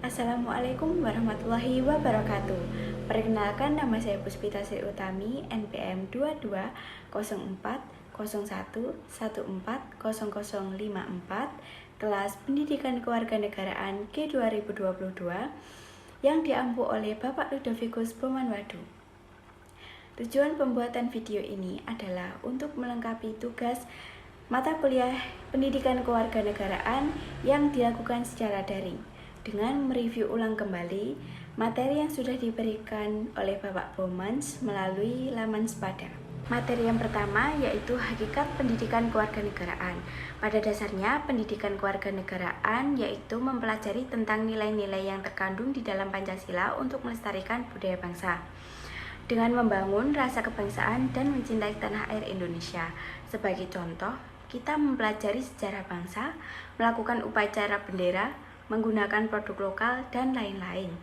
Assalamualaikum warahmatullahi wabarakatuh. Perkenalkan, nama saya Puspita Sri Utami, NPM 220401140054, kelas Pendidikan Kewarganegaraan G 2022 yang diampu oleh Bapak Ludovicus Bomanwadu. Tujuan pembuatan video ini adalah untuk melengkapi tugas mata kuliah Pendidikan Kewarganegaraan yang dilakukan secara daring dengan mereview ulang kembali materi yang sudah diberikan oleh Bapak Bomans melalui laman Spada. Materi yang pertama yaitu Hakikat Pendidikan Kewarganegaraan. Pada dasarnya, pendidikan kewarganegaraan yaitu mempelajari tentang nilai-nilai yang terkandung di dalam Pancasila untuk melestarikan budaya bangsa dengan membangun rasa kebangsaan dan mencintai tanah air Indonesia. Sebagai contoh, kita mempelajari sejarah bangsa, melakukan upacara bendera, menggunakan produk lokal, dan lain-lain.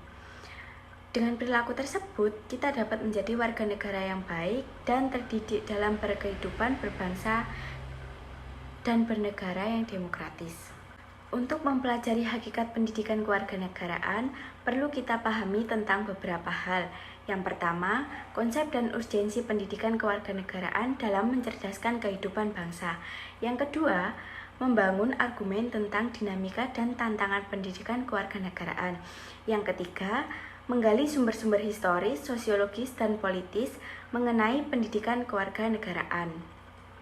Dengan perilaku tersebut, kita dapat menjadi warga negara yang baik dan terdidik dalam berkehidupan berbangsa dan bernegara yang demokratis. Untuk mempelajari hakikat pendidikan kewarganegaraan, perlu kita pahami tentang beberapa hal. Yang pertama, konsep dan urgensi pendidikan kewarganegaraan dalam mencerdaskan kehidupan bangsa. Yang kedua, membangun argumen tentang dinamika dan tantangan pendidikan kewarganegaraan. Yang ketiga, menggali sumber-sumber historis, sosiologis, dan politis mengenai pendidikan kewarganegaraan.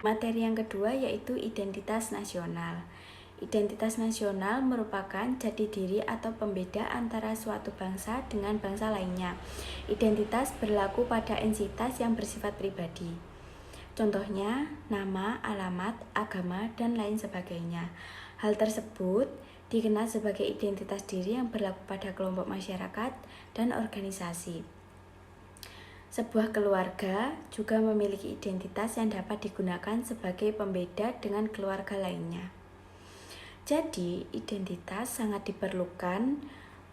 Materi yang kedua yaitu identitas nasional. Identitas nasional merupakan jati diri atau pembeda antara suatu bangsa dengan bangsa lainnya. Identitas berlaku pada entitas yang bersifat pribadi. Contohnya, nama, alamat, agama, dan lain sebagainya. Hal tersebut dikenal sebagai identitas diri yang berlaku pada kelompok masyarakat dan organisasi. Sebuah keluarga juga memiliki identitas yang dapat digunakan sebagai pembeda dengan keluarga lainnya. Jadi, identitas sangat diperlukan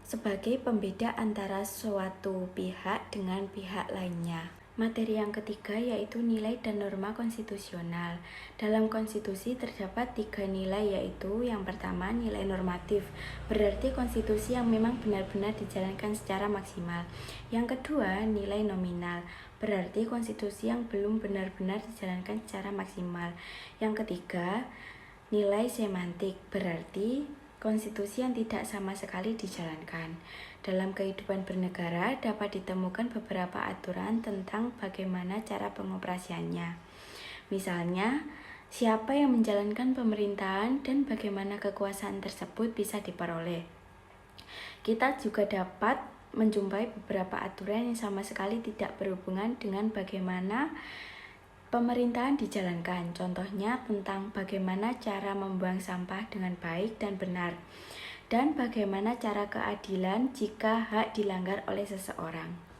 sebagai pembeda antara suatu pihak dengan pihak lainnya. Materi yang ketiga yaitu nilai dan norma konstitusional. Dalam konstitusi terdapat 3 nilai, yaitu yang pertama nilai normatif, berarti konstitusi yang memang benar-benar dijalankan secara maksimal. Yang kedua nilai nominal, berarti konstitusi yang belum benar-benar dijalankan secara maksimal. Yang ketiga nilai semantik, berarti konstitusi yang tidak sama sekali dijalankan. Dalam kehidupan bernegara dapat ditemukan beberapa aturan tentang bagaimana cara pengoperasiannya. Misalnya, siapa yang menjalankan pemerintahan dan bagaimana kekuasaan tersebut bisa diperoleh. Kita juga dapat menjumpai beberapa aturan yang sama sekali tidak berhubungan dengan bagaimana pemerintahan dijalankan. Contohnya tentang bagaimana cara membuang sampah dengan baik dan benar, dan bagaimana cara keadilan jika hak dilanggar oleh seseorang.